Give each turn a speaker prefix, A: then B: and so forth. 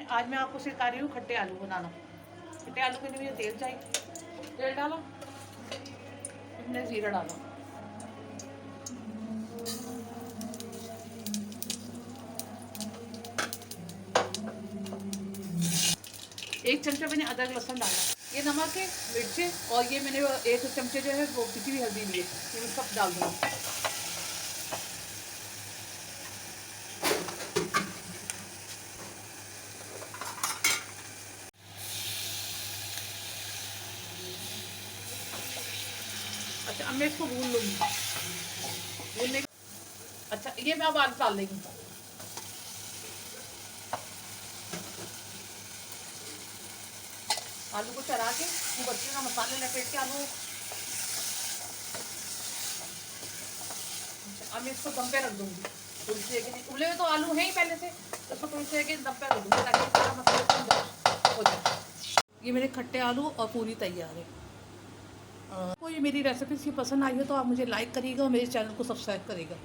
A: आज मैं आपको सिखा रही हूँ खट्टे आलू बनाना। खट्टे आलू के लिए मुझे तेल चाहिए। तेल डाला, इसमें जीरा डाला, एक चमचा मैंने अदरक लहसुन डाला, ये नमक है, मिर्ची, और ये मैंने 1 चमचे जो है वो पिसी हुई हल्दी ली है, ये मैं सब डाल दूँगी। अच्छा, अब मैं इसको भून लूँगी। भूनने अच्छा, ये मैं अब आलू डाल देंगी। आलू को चढ़ा के खूब अच्छे का मसाले लपेट के आलू। अब मैं इसको दम पे रख दूँगी थोड़ी सी देर के लिए। उबले हुए तो आलू हैं ही पहले से, तो इसको थोड़ी सी देर के दम पे रख दूँगी ताकि सारा मसाला हो जाए। ये मेरे खट्टे आलू और पूरी तैयार है। आपको ये मेरी रेसिपी पसंद आई हो तो आप मुझे लाइक करिएगा और मेरे चैनल को सब्सक्राइब करिएगा।